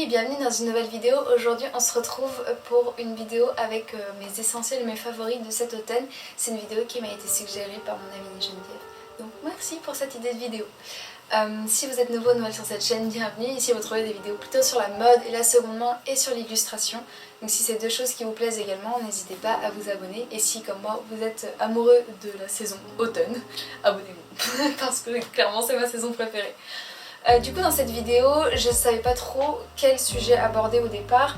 et bienvenue dans une nouvelle vidéo. Aujourd'hui on se retrouve pour une vidéo avec mes essentiels et mes favoris de cet automne. C'est une vidéo qui m'a été suggérée par mon amie Geneviève. Donc merci pour cette idée de vidéo. Si vous êtes nouveau, nouvelle sur cette chaîne, bienvenue. Ici vous trouvez des vidéos plutôt sur la mode et la seconde main et sur l'illustration. Donc si c'est deux choses qui vous plaisent également, n'hésitez pas à vous abonner. Et si comme moi vous êtes amoureux de la saison automne, abonnez-vous parce que clairement c'est ma saison préférée. Du coup dans cette vidéo je savais pas trop quel sujet aborder au départ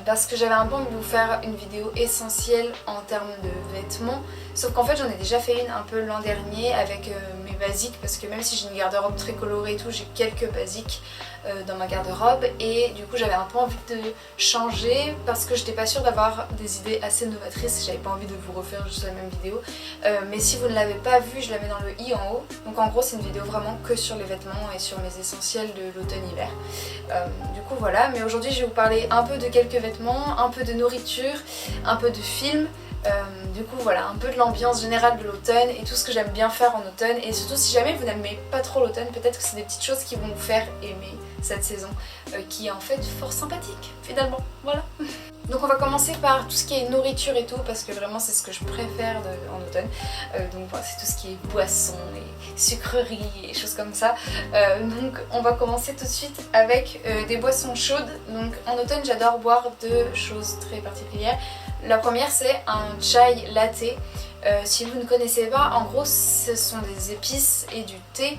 parce que j'avais un peu envie de vous faire une vidéo essentielle en termes de vêtements, sauf qu'en fait j'en ai déjà fait une un peu l'an dernier avec mes basiques, parce que même si j'ai une garde-robe très colorée et tout, j'ai quelques basiques dans ma garde-robe et du coup j'avais un peu envie de changer parce que j'étais pas sûre d'avoir des idées assez novatrices. J'avais pas envie de vous refaire juste la même vidéo, mais si vous ne l'avez pas vue, je la mets dans le i en haut. Donc en gros c'est une vidéo vraiment que sur les vêtements et sur mes essentiels de l'automne-hiver. Du coup voilà, mais aujourd'hui je vais vous parler un peu de quelques vêtements, un peu de nourriture, un peu de films. Du coup voilà, un peu de l'ambiance générale de l'automne et tout ce que j'aime bien faire en automne. Et surtout si jamais vous n'aimez pas trop l'automne, peut-être que c'est des petites choses qui vont vous faire aimer cette saison qui est en fait fort sympathique finalement, voilà. Donc on va commencer par tout ce qui est nourriture et tout, parce que vraiment c'est ce que je préfère en automne. Donc voilà, c'est tout ce qui est boissons et sucreries et choses comme ça. Donc on va commencer tout de suite avec des boissons chaudes. Donc en automne j'adore boire deux choses très particulières. La première c'est un chai latte. Si vous ne connaissez pas, en gros ce sont des épices et du thé.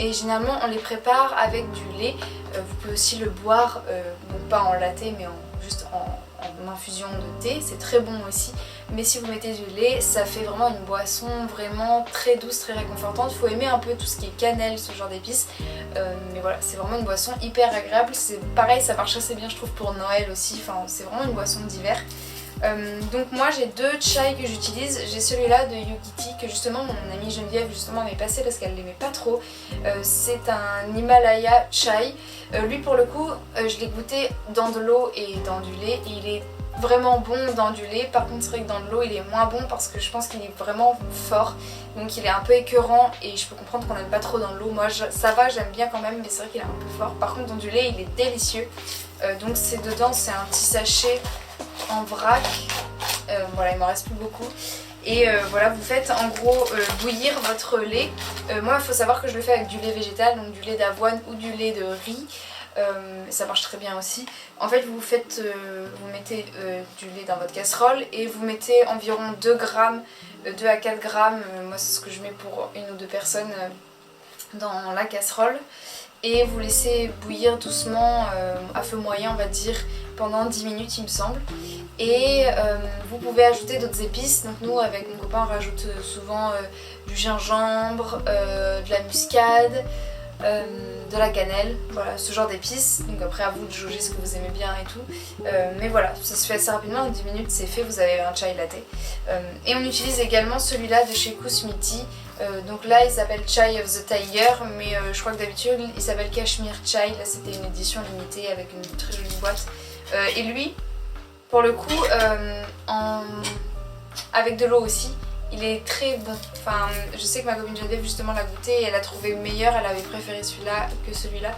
Et généralement on les prépare avec du lait. Vous pouvez aussi le boire, donc pas en latte mais juste en infusion de thé, c'est très bon aussi. Mais si vous mettez du lait, ça fait vraiment une boisson vraiment très douce, très réconfortante. Il faut aimer un peu tout ce qui est cannelle, ce genre d'épices. Mais voilà, c'est vraiment une boisson hyper agréable. C'est pareil, ça marche assez bien je trouve pour Noël aussi. Enfin, c'est vraiment une boisson d'hiver. Donc moi j'ai deux chai que j'utilise. J'ai celui-là de Yogiti que justement mon amie Geneviève justement m'avait passé parce qu'elle l'aimait pas trop. C'est un Himalaya chai. Lui pour le coup je l'ai goûté dans de l'eau et dans du lait et il est vraiment bon dans du lait. Par contre c'est vrai que dans de l'eau il est moins bon parce que je pense qu'il est vraiment fort, donc il est un peu écœurant et je peux comprendre qu'on n'aime pas trop dans l'eau. Moi ça va, j'aime bien quand même, mais c'est vrai qu'il est un peu fort. Par contre dans du lait il est délicieux. Donc c'est dedans, c'est un petit sachet en vrac, voilà il m'en reste plus beaucoup. Et voilà, vous faites en gros bouillir votre lait. Moi il faut savoir que je le fais avec du lait végétal, donc du lait d'avoine ou du lait de riz. Ça marche très bien aussi. En fait vous mettez du lait dans votre casserole et vous mettez environ 2 grammes, 2 à 4 grammes, moi c'est ce que je mets pour une ou deux personnes dans la casserole. Et vous laissez bouillir doucement à feu moyen on va dire pendant 10 minutes il me semble. Et vous pouvez ajouter d'autres épices. Donc nous avec mon copain on rajoute souvent du gingembre, de la muscade, de la cannelle, voilà ce genre d'épices. Donc après à vous de jauger ce que vous aimez bien et tout. Mais voilà, ça se fait assez rapidement, en 10 minutes c'est fait, vous avez un chai latte. Et on utilise également celui-là de chez Kusmiti. Donc là il s'appelle Chai of the Tiger, mais je crois que d'habitude il s'appelle Kashmir Chai. Là c'était une édition limitée avec une très jolie boîte. Et lui pour le coup avec de l'eau aussi il est très bon. Enfin je sais que ma copine Geneviève justement l'a goûté et elle a trouvé meilleur, elle avait préféré celui-là que celui-là.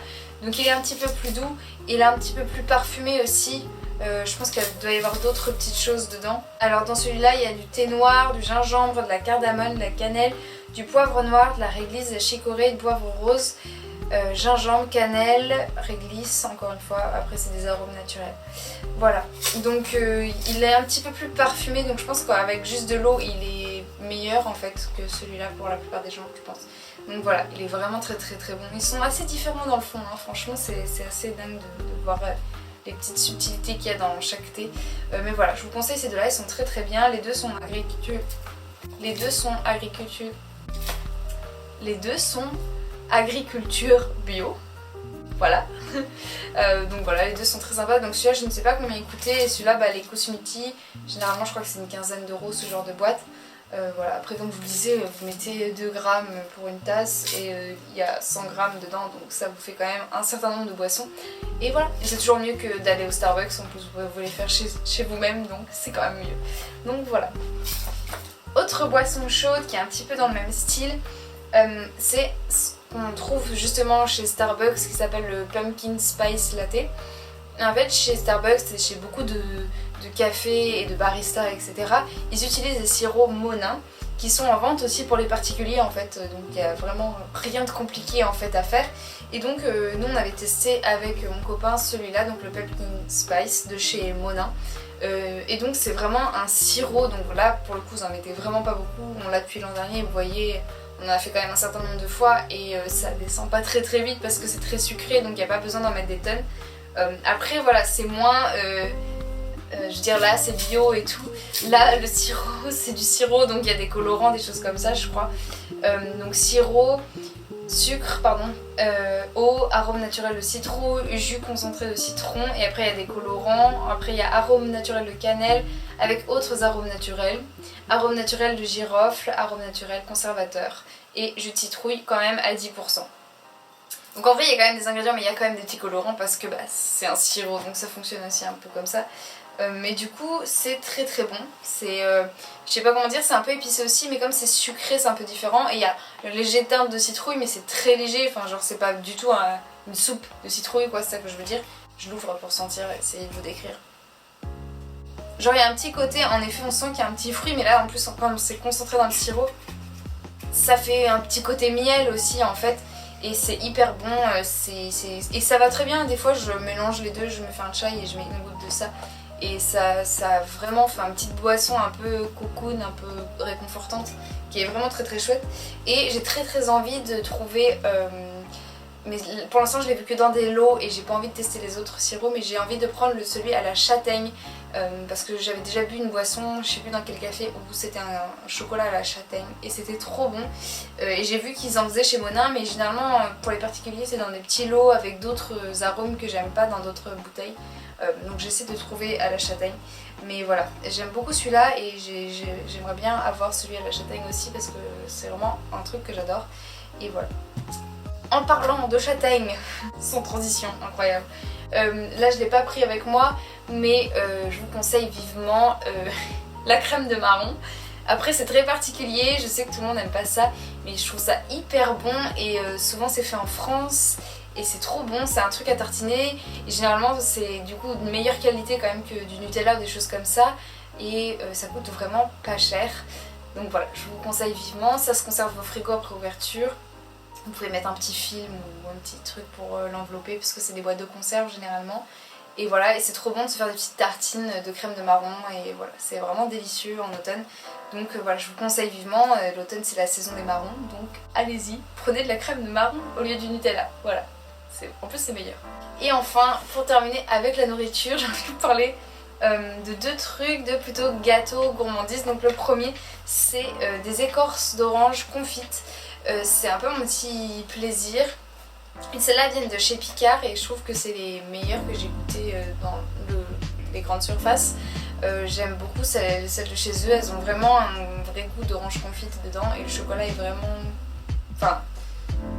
Donc il est un petit peu plus doux, il est un petit peu plus parfumé aussi. Je pense qu'il doit y avoir d'autres petites choses dedans. Alors dans celui-là il y a du thé noir, du gingembre, de la cardamome, de la cannelle, du poivre noir, de la réglisse, de la chicorée, du poivre rose, gingembre, cannelle, réglisse encore une fois, après c'est des arômes naturels. Voilà, donc il est un petit peu plus parfumé, donc je pense qu'avec juste de l'eau il est meilleur en fait que celui-là pour la plupart des gens je pense. Donc voilà, il est vraiment très très très bon. Ils sont assez différents dans le fond, hein. Franchement c'est assez dingue de voir les petites subtilités qu'il y a dans chaque thé. Mais voilà, je vous conseille ces deux-là, ils sont très très bien. Les deux sont agriculture bio. Voilà. Donc voilà, les deux sont très sympas. Donc celui-là je ne sais pas combien il coûtait. Et celui-là les Kusmiti, généralement je crois que c'est une quinzaine d'euros ce genre de boîte. Voilà. Après comme je vous le disais, vous mettez 2 grammes pour une tasse et il y a 100 grammes dedans, donc ça vous fait quand même un certain nombre de boissons. Et voilà, et c'est toujours mieux que d'aller au Starbucks, en plus vous pouvez les faire chez vous-même, donc c'est quand même mieux. Donc voilà. Autre boisson chaude qui est un petit peu dans le même style, c'est qu'on trouve justement chez Starbucks qui s'appelle le Pumpkin Spice Latte. Et en fait chez Starbucks et chez beaucoup de cafés et de baristas etc. ils utilisent des sirops Monin qui sont en vente aussi pour les particuliers en fait, donc il n'y a vraiment rien de compliqué en fait à faire. Et donc nous on avait testé avec mon copain celui-là, donc le Pumpkin Spice de chez Monin. Et donc c'est vraiment un sirop, donc là pour le coup vous en mettez vraiment pas beaucoup, on l'a depuis l'an dernier, vous voyez on en a fait quand même un certain nombre de fois et ça descend pas très vite parce que c'est très sucré donc il n'y a pas besoin d'en mettre des tonnes. Après voilà c'est moins... je veux dire là c'est bio et tout, là le sirop c'est du sirop donc il y a des colorants, des choses comme ça je crois. Donc sirop, sucre pardon, eau, arôme naturel de citrouille, jus concentré de citron et après il y a des colorants, après il y a arôme naturel de cannelle avec autres arômes naturels, arôme naturel de girofle, arôme naturel conservateur et jus de citrouille quand même à 10%. Donc en vrai il y a quand même des ingrédients mais il y a quand même des petits colorants parce que bah, c'est un sirop donc ça fonctionne aussi un peu comme ça. Mais du coup c'est très bon, c'est je sais pas comment dire, c'est un peu épicé aussi mais comme c'est sucré c'est un peu différent et il y a le léger teinte de citrouille mais c'est très léger, enfin genre c'est pas du tout une soupe de citrouille quoi, c'est ça que je veux dire. Je l'ouvre pour sentir et essayer de vous décrire. Genre il y a un petit côté, en effet on sent qu'il y a un petit fruit mais là en plus comme c'est concentré dans le sirop ça fait un petit côté miel aussi en fait. Et c'est hyper bon, et ça va très bien, des fois je mélange les deux, je me fais un chai et je mets une goutte de ça. Et ça a vraiment fait une petite boisson un peu cocoon, un peu réconfortante, qui est vraiment très chouette. Et j'ai très envie de trouver, mais pour l'instant je l'ai vu que dans des lots et j'ai pas envie de tester les autres sirops, mais j'ai envie de prendre celui à la châtaigne, parce que j'avais déjà bu une boisson, je sais plus dans quel café, où c'était un chocolat à la châtaigne et c'était trop bon. Et j'ai vu qu'ils en faisaient chez Monin, mais généralement pour les particuliers c'est dans des petits lots avec d'autres arômes que j'aime pas dans d'autres bouteilles. Donc j'essaie de trouver à la châtaigne. Mais voilà, j'aime beaucoup celui-là et j'aimerais bien avoir celui à la châtaigne aussi parce que c'est vraiment un truc que j'adore. Et voilà. En parlant de châtaigne, sans transition, incroyable. Là je l'ai pas pris avec moi mais je vous conseille vivement la crème de marron. Après c'est très particulier, je sais que tout le monde n'aime pas ça mais je trouve ça hyper bon et souvent c'est fait en France. Et c'est trop bon, c'est un truc à tartiner et généralement c'est du coup de meilleure qualité quand même que du Nutella ou des choses comme ça et ça coûte vraiment pas cher. Donc voilà, je vous conseille vivement, ça se conserve au frigo après ouverture. Vous pouvez mettre un petit film ou un petit truc pour l'envelopper parce que c'est des boîtes de conserve généralement. Et voilà, et c'est trop bon de se faire des petites tartines de crème de marron et voilà, c'est vraiment délicieux en automne. Donc voilà, je vous conseille vivement, l'automne c'est la saison des marrons, donc allez-y, prenez de la crème de marron au lieu du Nutella, voilà. En plus c'est meilleur. Et enfin, pour terminer avec la nourriture, j'ai envie de vous parler de deux trucs, de plutôt gâteaux gourmandises. Donc le premier c'est des écorces d'orange confites. C'est un peu mon petit plaisir. Et celles-là viennent de chez Picard et je trouve que c'est les meilleures que j'ai goûtées dans les grandes surfaces. J'aime beaucoup celles de chez eux, elles ont vraiment un vrai goût d'orange confite dedans et le chocolat est vraiment... Enfin,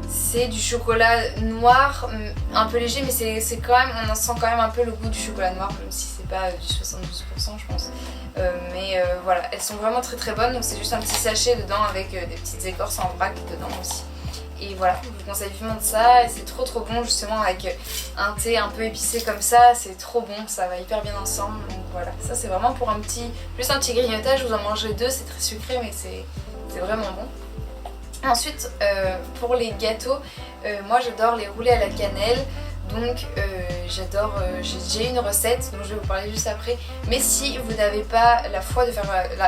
c'est du chocolat noir, un peu léger mais c'est quand même, on en sent quand même un peu le goût du chocolat noir même si c'est pas du 72% je pense. Voilà, elles sont vraiment très bonnes donc c'est juste un petit sachet dedans avec des petites écorces en vrac dedans aussi. Et voilà, je vous conseille vivement de ça et c'est trop bon justement avec un thé un peu épicé comme ça, c'est trop bon, ça va hyper bien ensemble. Donc voilà, ça c'est vraiment pour juste un petit grignotage, vous en mangez deux, c'est très sucré mais c'est vraiment bon. Ensuite, pour les gâteaux, moi j'adore les roulés à la cannelle. Donc j'ai une recette dont je vais vous parler juste après. Mais si vous n'avez pas la foi de faire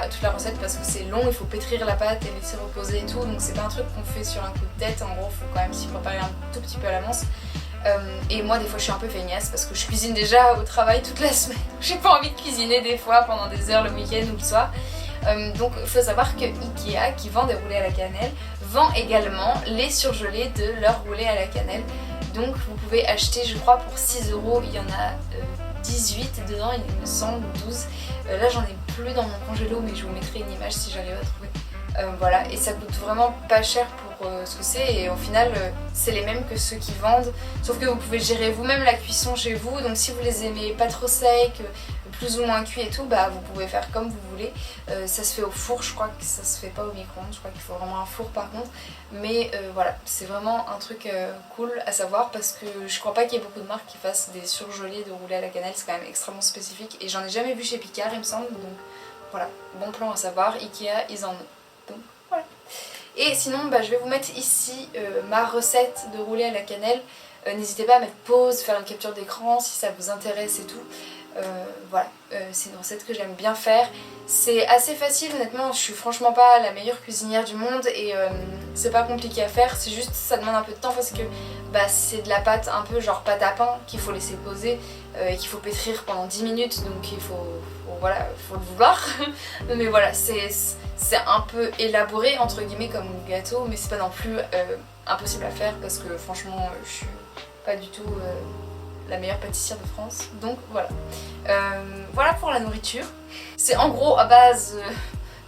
toute la recette parce que c'est long, il faut pétrir la pâte et laisser reposer et tout. Donc c'est pas un truc qu'on fait sur un coup de tête, en gros il faut quand même s'y préparer un tout petit peu à l'avance. Et moi des fois je suis un peu feignasse parce que je cuisine déjà au travail toute la semaine. J'ai pas envie de cuisiner des fois pendant des heures le week-end ou le soir. Donc il faut savoir que Ikea qui vend des roulés à la cannelle vend également les surgelés de leurs roulés à la cannelle. Donc vous pouvez acheter je crois pour 6 €, il y en a 18 dedans il me semble, 12. Là j'en ai plus dans mon congélo mais je vous mettrai une image si j'arrive à trouver. Voilà, et ça coûte vraiment pas cher pour ce que c'est et au final c'est les mêmes que ceux qui vendent. Sauf que vous pouvez gérer vous-même la cuisson chez vous, donc si vous les aimez pas trop secs, plus ou moins cuit et tout, bah vous pouvez faire comme vous voulez. Ça se fait au four, je crois que ça se fait pas au micro-ondes, je crois qu'il faut vraiment un four par contre. Mais voilà, c'est vraiment un truc cool à savoir parce que je crois pas qu'il y ait beaucoup de marques qui fassent des surgelés de roulés à la cannelle, c'est quand même extrêmement spécifique et j'en ai jamais vu chez Picard il me semble, donc voilà, bon plan à savoir, Ikea ils en ont. Donc voilà. Et sinon bah, je vais vous mettre ici ma recette de roulé à la cannelle. N'hésitez pas à mettre pause, faire une capture d'écran si ça vous intéresse et tout. Voilà, c'est une recette que j'aime bien faire. C'est assez facile honnêtement, je suis franchement pas la meilleure cuisinière du monde et c'est pas compliqué à faire, c'est juste ça demande un peu de temps parce que bah, c'est de la pâte un peu genre pâte à pain qu'il faut laisser poser et qu'il faut pétrir pendant 10 minutes donc il voilà, faut le vouloir. Mais voilà, c'est un peu élaboré entre guillemets comme gâteau mais c'est pas non plus impossible à faire parce que franchement je suis pas du tout la meilleure pâtissière de France, donc voilà. Voilà pour la nourriture. C'est en gros à base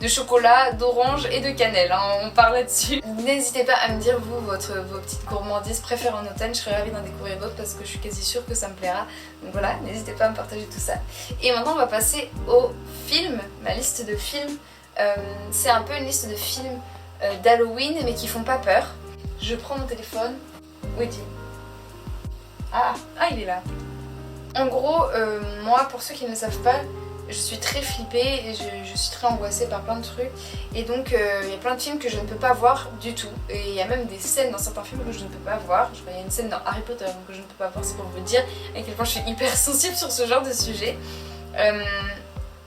de chocolat, d'orange et de cannelle, hein, on parle là-dessus. N'hésitez pas à me dire vous vos petites gourmandises préférées en automne, je serais ravie d'en découvrir d'autres parce que je suis quasi sûre que ça me plaira. Donc voilà, n'hésitez pas à me partager tout ça. Et maintenant on va passer au film, ma liste de films. C'est un peu une liste de films d'Halloween mais qui font pas peur. Je prends mon téléphone. Oui, dis. Ah, il est là. En gros, moi, pour ceux qui ne le savent pas, je suis très flippée et je suis très angoissée par plein de trucs. Et donc, il y a plein de films que je ne peux pas voir du tout. Et il y a même des scènes dans certains films que je ne peux pas voir. Je crois qu'il y a une scène dans Harry Potter que je ne peux pas voir, c'est pour vous dire à quel point je suis hyper sensible sur ce genre de sujet.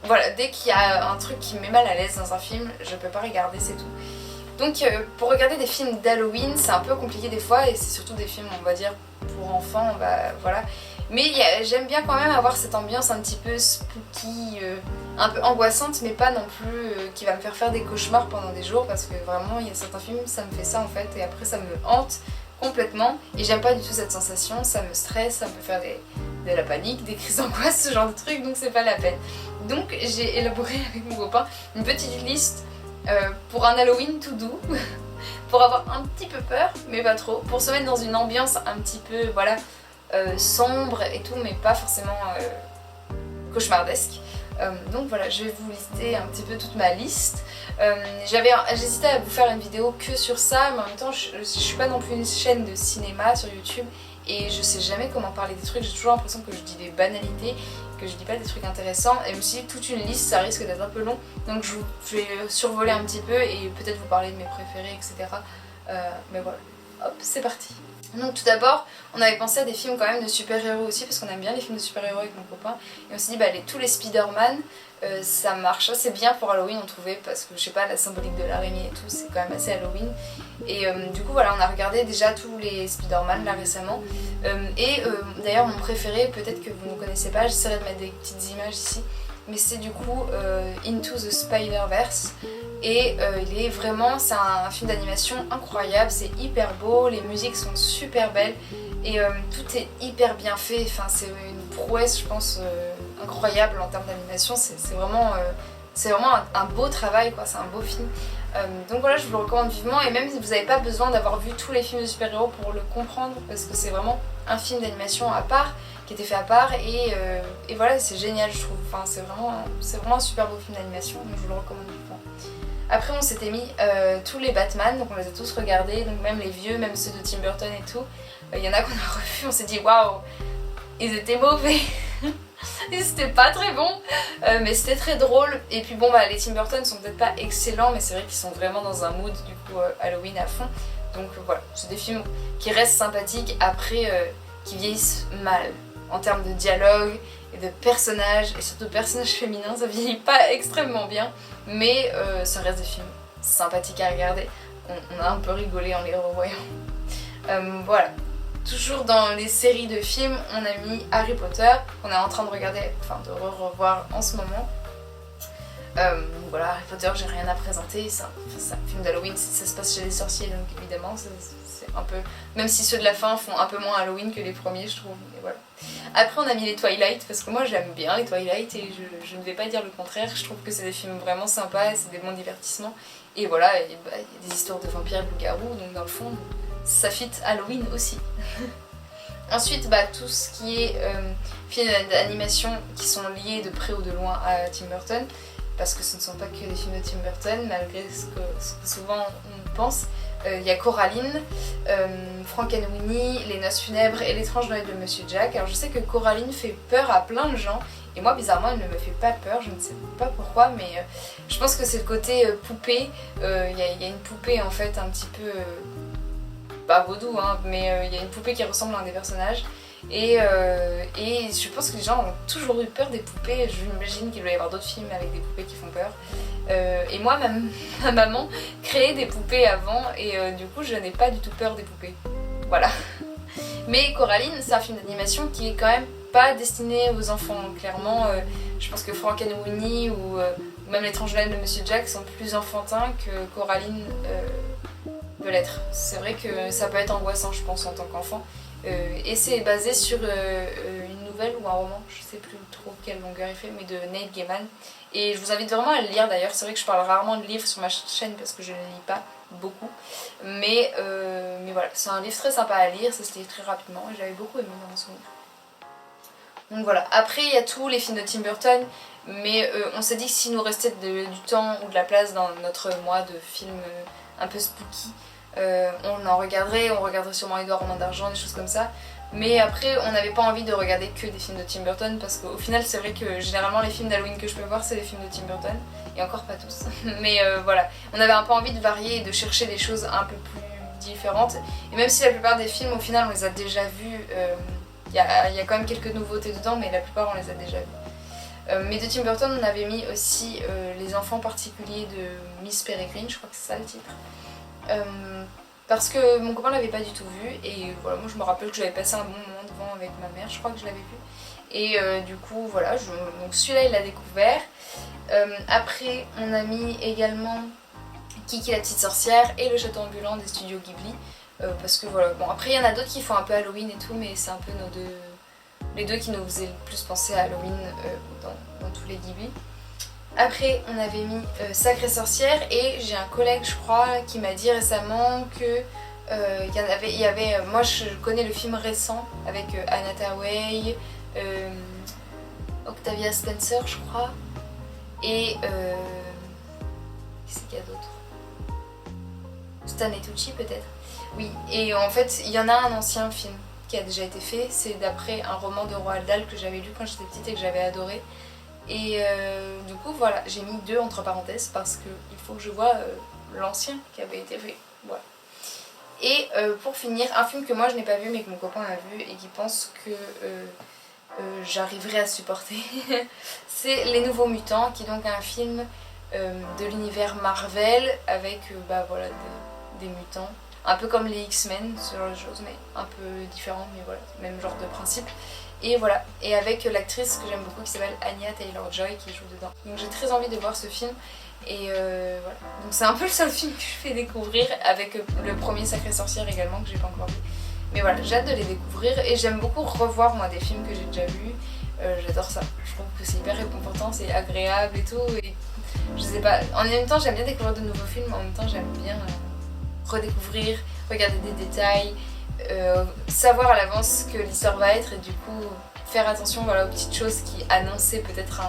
Voilà, dès qu'il y a un truc qui me met mal à l'aise dans un film, je peux pas regarder, c'est tout. Donc pour regarder des films d'Halloween, c'est un peu compliqué des fois et c'est surtout des films, on va dire, pour enfants, voilà. Mais j'aime bien quand même avoir cette ambiance un petit peu spooky, un peu angoissante, mais pas non plus qui va me faire des cauchemars pendant des jours parce que vraiment, il y a certains films, ça me fait ça en fait et après ça me hante complètement et j'aime pas du tout cette sensation, ça me stresse, ça me peut faire de la panique, des crises d'angoisse, ce genre de trucs, donc c'est pas la peine. Donc j'ai élaboré avec mon copain une petite liste pour un Halloween tout doux, pour avoir un petit peu peur, mais pas trop, pour se mettre dans une ambiance un petit peu, voilà, sombre et tout, mais pas forcément cauchemardesque. Donc voilà, je vais vous lister un petit peu toute ma liste. J'hésitais à vous faire une vidéo que sur ça, mais en même temps, je suis pas non plus une chaîne de cinéma sur YouTube et je sais jamais comment parler des trucs, j'ai toujours l'impression que je dis des banalités, que je dis pas des trucs intéressants et je me suis dit toute une liste ça risque d'être un peu long donc je vais survoler un petit peu et peut-être vous parler de mes préférés etc. Mais voilà, hop c'est parti. Donc tout d'abord on avait pensé à des films quand même de super-héros aussi parce qu'on aime bien les films de super-héros avec mon copain et on s'est dit bah tous les Spider-Man ça marche assez bien pour Halloween on trouvait parce que je sais pas la symbolique de l'araignée et tout c'est quand même assez Halloween et du coup voilà on a regardé déjà tous les Spider-Man là récemment d'ailleurs mon préféré peut-être que vous ne connaissez pas, j'essaierai de mettre des petites images ici mais c'est du coup Into the Spider-Verse et il est vraiment, c'est un film d'animation incroyable, c'est hyper beau, les musiques sont super belles et tout est hyper bien fait, enfin c'est une prouesse je pense incroyable en termes d'animation, c'est vraiment un beau travail quoi, c'est un beau film. Donc voilà je vous le recommande vivement et même si vous n'avez pas besoin d'avoir vu tous les films de super-héros pour le comprendre parce que c'est vraiment un film d'animation à part qui était fait à part et voilà c'est génial je trouve, enfin, c'est vraiment un super beau film d'animation donc je vous le recommande vivement. Après on s'était mis tous les Batman donc on les a tous regardés donc même les vieux, même ceux de Tim Burton et tout, il y en a qu'on a revus, on s'est dit waouh ils étaient mauvais. Et c'était pas très bon mais c'était très drôle et puis bon bah les Tim Burton sont peut-être pas excellents mais c'est vrai qu'ils sont vraiment dans un mood du coup Halloween à fond donc voilà c'est des films qui restent sympathiques après qui vieillissent mal en termes de dialogue et de personnages et surtout de personnages féminins ça vieillit pas extrêmement bien mais ça reste des films sympathiques à regarder, on a un peu rigolé en les revoyant. Voilà. Toujours dans les séries de films, on a mis Harry Potter, qu'on est en train de regarder, enfin de revoir en ce moment. Voilà, Harry Potter, j'ai rien à présenter, c'est un film d'Halloween, ça se passe chez les sorciers, donc évidemment, c'est un peu... Même si ceux de la fin font un peu moins Halloween que les premiers, je trouve, mais voilà. Après, on a mis les Twilight, parce que moi j'aime bien les Twilight, et je ne vais pas dire le contraire, je trouve que c'est des films vraiment sympas, et c'est des bons divertissements. Et voilà, il y a des histoires de vampires et de loups-garous, donc dans le fond... ça fit Halloween aussi. Ensuite, tout ce qui est films d'animation qui sont liés de près ou de loin à Tim Burton, parce que ce ne sont pas que des films de Tim Burton, malgré ce que souvent on pense. Il y a Coraline, Frankenweenie, Les Noces Funèbres et L'étrange Noël de Monsieur Jack. Alors je sais que Coraline fait peur à plein de gens, et moi bizarrement elle ne me fait pas peur, je ne sais pas pourquoi, mais je pense que c'est le côté poupée. Il y a une poupée en fait un petit peu... pas vaudou, hein, mais il y a une poupée qui ressemble à un des personnages. Et je pense que les gens ont toujours eu peur des poupées. J'imagine qu'il doit y avoir d'autres films avec des poupées qui font peur. Et moi, ma maman créait des poupées avant, et du coup je n'ai pas du tout peur des poupées. Voilà. Mais Coraline, c'est un film d'animation qui est quand même pas destiné aux enfants. Clairement, je pense que Frankenweenie ou même L'étrange Noël de Monsieur Jack sont plus enfantins que Coraline peut l'être. C'est vrai que ça peut être angoissant, je pense, en tant qu'enfant. Et c'est basé sur une nouvelle ou un roman, je sais plus trop quelle longueur il fait, mais de Neil Gaiman. Et je vous invite vraiment à le lire d'ailleurs. C'est vrai que je parle rarement de livres sur ma chaîne parce que je ne lis pas beaucoup. Mais voilà, c'est un livre très sympa à lire, ça se lit très rapidement et j'avais beaucoup aimé dans mon souvenir. Donc voilà, après il y a tous les films de Tim Burton, mais on s'est dit que s'il nous restait du temps ou de la place dans notre mois de films un peu spooky, on en regarderait, on regarderait sûrement Edouard Romain d'Argent, des choses comme ça. Mais après on n'avait pas envie de regarder que des films de Tim Burton parce qu'au final c'est vrai que généralement les films d'Halloween que je peux voir c'est les films de Tim Burton, et encore pas tous. Mais voilà, on avait un peu envie de varier et de chercher des choses un peu plus différentes. Et même si la plupart des films au final on les a déjà vus, il y a quand même quelques nouveautés dedans, mais la plupart on les a déjà vus. Mais de Tim Burton on avait mis aussi Les enfants particuliers de Miss Peregrine, je crois que c'est ça le titre. Parce que mon copain l'avait pas du tout vu, et voilà, moi je me rappelle que j'avais passé un bon moment devant avec ma mère, je crois que je l'avais vu. Et du coup voilà, donc celui-là il l'a découvert. Après on a mis également Kiki la petite sorcière et Le château ambulant des studios Ghibli. Parce que voilà, bon après il y en a d'autres qui font un peu Halloween et tout, mais c'est un peu les deux qui nous faisaient le plus penser à Halloween dans tous les Ghibli. Après on avait mis Sacrée sorcière, et j'ai un collègue je crois qui m'a dit récemment que il y avait moi je connais le film récent avec Anna Hathaway, Octavia Spencer je crois, et qu'est-ce qu'il y a d'autre, Stanley Tucci peut-être. Oui, et en fait il y en a un ancien film qui a déjà été fait, c'est d'après un roman de Roald Dahl que j'avais lu quand j'étais petite et que j'avais adoré. Et du coup voilà, j'ai mis 2 entre parenthèses parce qu'il faut que je vois l'ancien qui avait été fait. Voilà. Et pour finir, un film que moi je n'ai pas vu mais que mon copain a vu et qui pense que j'arriverai à supporter, c'est Les Nouveaux Mutants, qui est donc un film de l'univers Marvel avec voilà, des mutants. Un peu comme les X-Men, ce genre de choses, mais un peu différent, mais voilà, même genre de principe. Et voilà, et avec l'actrice que j'aime beaucoup qui s'appelle Anya Taylor-Joy qui joue dedans. Donc j'ai très envie de voir ce film, et voilà. Donc c'est un peu le seul film que je fais découvrir, avec le premier Sacrée sorcière également que j'ai pas encore vu. Mais voilà, j'ai hâte de les découvrir, et j'aime beaucoup revoir moi des films que j'ai déjà vus. J'adore ça, je trouve que c'est hyper réconfortant, c'est agréable et tout, et je sais pas, en même temps j'aime bien découvrir de nouveaux films, en même temps j'aime bien redécouvrir, regarder des détails, savoir à l'avance que l'histoire va être, et du coup faire attention voilà, aux petites choses qui annonçaient peut-être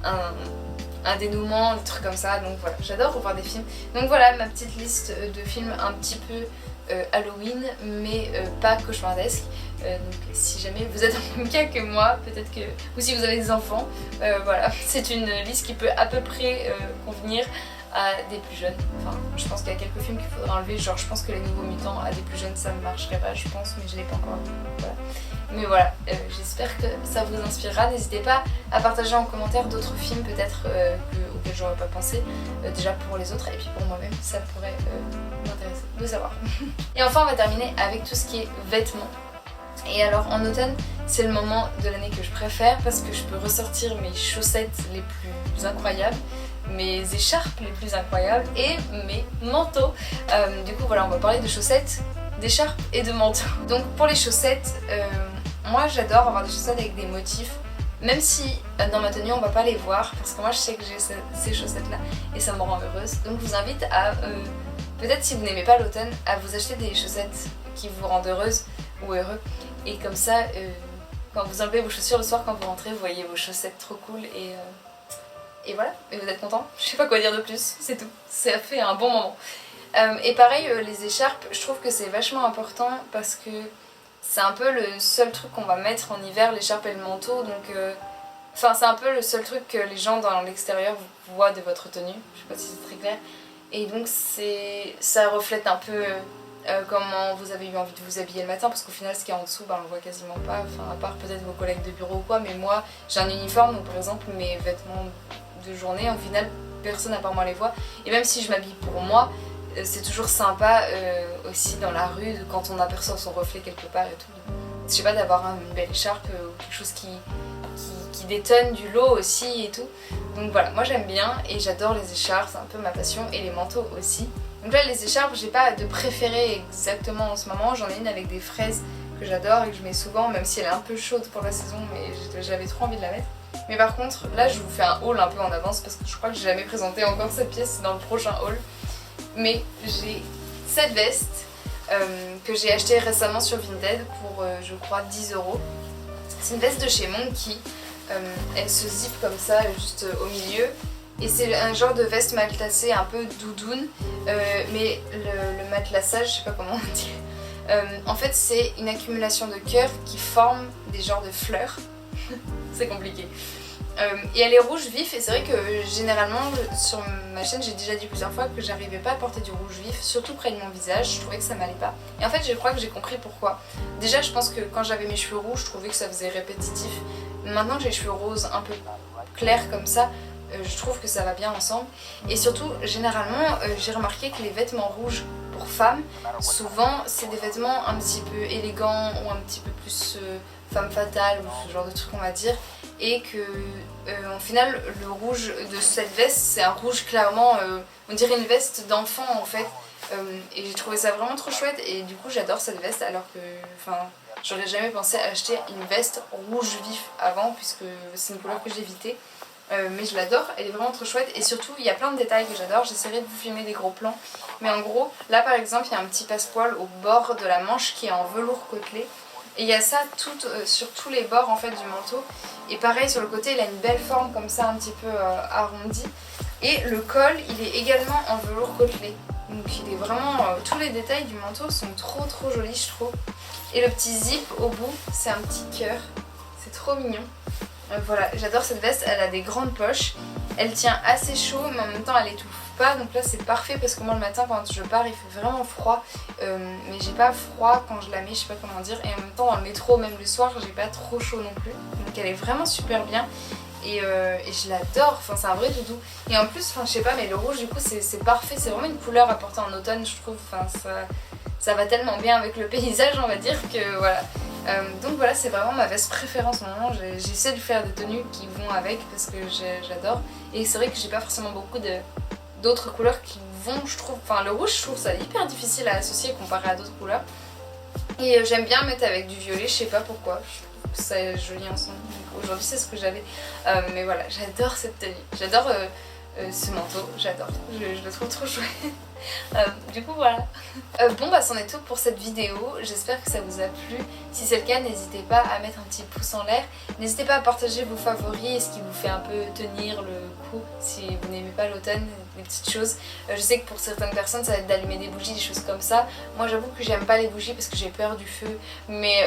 un dénouement, des trucs comme ça. Donc voilà, j'adore revoir des films. Donc voilà ma petite liste de films un petit peu Halloween, mais pas cauchemardesque. Donc si jamais vous êtes dans le même cas que moi, peut-être que, ou si vous avez des enfants, voilà, c'est une liste qui peut à peu près convenir à des plus jeunes. Enfin, je pense qu'il y a quelques films qu'il faudra enlever, genre je pense que Les Nouveaux Mutants à des plus jeunes ça ne marcherait pas, je pense, mais je l'ai pas encore vu. Voilà. Mais voilà, j'espère que ça vous inspirera. N'hésitez pas à partager en commentaire d'autres films peut-être auxquels j'aurais pas pensé, déjà pour les autres et puis pour moi-même, ça pourrait m'intéresser de savoir. Et enfin on va terminer avec tout ce qui est vêtements. Et alors en automne, c'est le moment de l'année que je préfère parce que je peux ressortir mes chaussettes les plus incroyables, mes écharpes les plus incroyables et mes manteaux. Du coup voilà, on va parler de chaussettes, d'écharpes et de manteaux. Donc pour les chaussettes, moi j'adore avoir des chaussettes avec des motifs, même si dans ma tenue on va pas les voir parce que moi je sais que j'ai ces chaussettes là et ça me rend heureuse. Donc je vous invite à, peut-être si vous n'aimez pas l'automne, à vous acheter des chaussettes qui vous rendent heureuse ou heureux. et comme ça quand vous enlevez vos chaussures le soir quand vous rentrez vous voyez vos chaussettes trop cool et voilà, et vous êtes content. Je sais pas quoi dire de plus, c'est tout, ça fait un bon moment. Et pareil les écharpes, je trouve que c'est vachement important parce que c'est un peu le seul truc qu'on va mettre en hiver, l'écharpe et le manteau, donc enfin c'est un peu le seul truc que les gens dans l'extérieur voient de votre tenue, je sais pas si c'est très clair, et donc ça reflète un peu comment vous avez eu envie de vous habiller le matin, parce qu'au final ce qui est en dessous on le voit quasiment pas, enfin à part peut-être vos collègues de bureau ou quoi, mais moi j'ai un uniforme donc par exemple mes vêtements de journée au final personne à part moi les voit, et même si je m'habille pour moi c'est toujours sympa aussi dans la rue quand on aperçoit son reflet quelque part et tout. Je sais pas, d'avoir une belle écharpe ou quelque chose qui détonne du lot aussi et tout. Donc voilà, moi j'aime bien et j'adore les écharpes, c'est un peu ma passion, et les manteaux aussi. Donc là les écharpes, j'ai pas de préférée exactement en ce moment, j'en ai une avec des fraises que j'adore et que je mets souvent, même si elle est un peu chaude pour la saison, mais j'avais trop envie de la mettre. Mais par contre, là je vous fais un haul un peu en avance parce que je crois que j'ai jamais présenté encore cette pièce dans le prochain haul. Mais j'ai cette veste que j'ai achetée récemment sur Vinted pour je crois 10 €. C'est une veste de chez Monkey, elle se zip comme ça juste au milieu et c'est un genre de veste matelassée un peu doudoune, mais le matelassage, je sais pas comment on dit, en fait c'est une accumulation de cœurs qui forment des genres de fleurs, c'est compliqué. Et elle est rouge vif et c'est vrai que généralement sur ma chaîne j'ai déjà dit plusieurs fois que j'arrivais pas à porter du rouge vif, surtout près de mon visage, je trouvais que ça m'allait pas. Et en fait je crois que j'ai compris pourquoi. Déjà je pense que quand j'avais mes cheveux rouges je trouvais que ça faisait répétitif. Maintenant que j'ai les cheveux roses un peu clairs comme ça, je trouve que ça va bien ensemble. Et surtout généralement j'ai remarqué que les vêtements rouges pour femmes, souvent c'est des vêtements un petit peu élégants ou un petit peu plus femme fatale ou ce genre de truc on va dire. Et que au final le rouge de cette veste c'est un rouge clairement, on dirait une veste d'enfant en fait, et j'ai trouvé ça vraiment trop chouette et du coup j'adore cette veste alors que j'aurais jamais pensé acheter une veste rouge vif avant puisque c'est une couleur que j'évitais, mais je l'adore, elle est vraiment trop chouette et surtout il y a plein de détails que j'adore, j'essaierai de vous filmer des gros plans, mais en gros là par exemple il y a un petit passepoil au bord de la manche qui est en velours côtelé. Et il y a ça sur tous les bords en fait du manteau. Et pareil sur le côté il a une belle forme comme ça un petit peu arrondie. Et le col il est également en velours côtelé. Donc il est vraiment, tous les détails du manteau sont trop jolis je trouve. Et le petit zip au bout c'est un petit cœur. C'est trop mignon. Voilà, j'adore cette veste, elle a des grandes poches. Elle tient assez chaud mais en même temps elle étouffe pas, donc là c'est parfait parce que moi le matin quand je pars il fait vraiment froid, mais j'ai pas froid quand je la mets, je sais pas comment dire, et en même temps dans le métro même le soir j'ai pas trop chaud non plus, donc elle est vraiment super bien et je l'adore, enfin c'est un vrai doudou. Et en plus, je sais pas, mais le rouge du coup c'est parfait, c'est vraiment une couleur à porter en automne je trouve, ça va tellement bien avec le paysage on va dire que voilà. Donc voilà, c'est vraiment ma veste préférée en ce moment, j'essaie de faire des tenues qui vont avec parce que j'adore, et c'est vrai que j'ai pas forcément beaucoup d'autres couleurs qui vont, je trouve, le rouge je trouve ça hyper difficile à associer comparé à d'autres couleurs, et j'aime bien mettre avec du violet, je sais pas pourquoi, je trouve ça joli ensemble, aujourd'hui c'est ce que j'avais, mais voilà, j'adore cette tenue, j'adore ce manteau, j'adore, je le trouve trop chouette. Du coup voilà. Bon c'en est tout pour cette vidéo, j'espère que ça vous a plu. Si c'est le cas n'hésitez pas à mettre un petit pouce en l'air, n'hésitez pas à partager vos favoris et ce qui vous fait un peu tenir le coup si vous n'aimez pas l'automne, des petites choses. Je sais que pour certaines personnes ça va être d'allumer des bougies, des choses comme ça. Moi j'avoue que j'aime pas les bougies parce que j'ai peur du feu, mais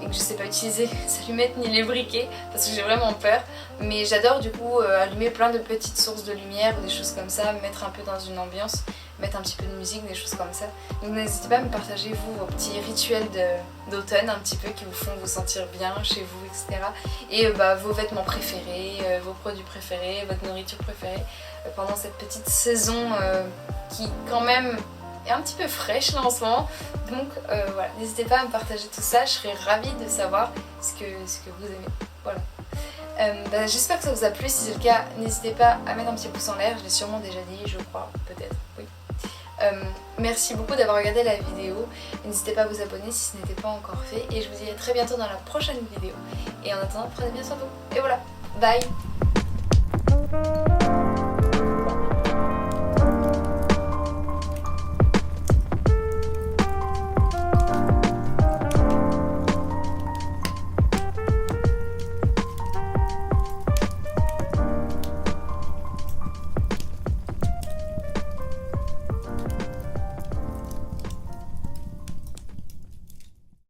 et que je sais pas utiliser les allumettes ni les briquets parce que j'ai vraiment peur. Mais j'adore du coup allumer plein de petites sources de lumière ou des choses comme ça, me mettre un peu dans une ambiance, mettre un petit peu de musique, des choses comme ça. Donc n'hésitez pas à me partager vous vos petits rituels d'automne un petit peu qui vous font vous sentir bien chez vous, etc. Et vos vêtements préférés, vos produits préférés, votre nourriture préférée pendant cette petite saison qui quand même est un petit peu fraîche là en ce moment. Donc voilà, n'hésitez pas à me partager tout ça, je serais ravie de savoir ce que vous aimez. Voilà. J'espère que ça vous a plu, si c'est le cas n'hésitez pas à mettre un petit pouce en l'air, je l'ai sûrement déjà dit, je crois, peut-être, oui. Merci beaucoup d'avoir regardé la vidéo, n'hésitez pas à vous abonner si ce n'était pas encore fait, et je vous dis à très bientôt dans la prochaine vidéo, et en attendant prenez bien soin de vous, et voilà, bye.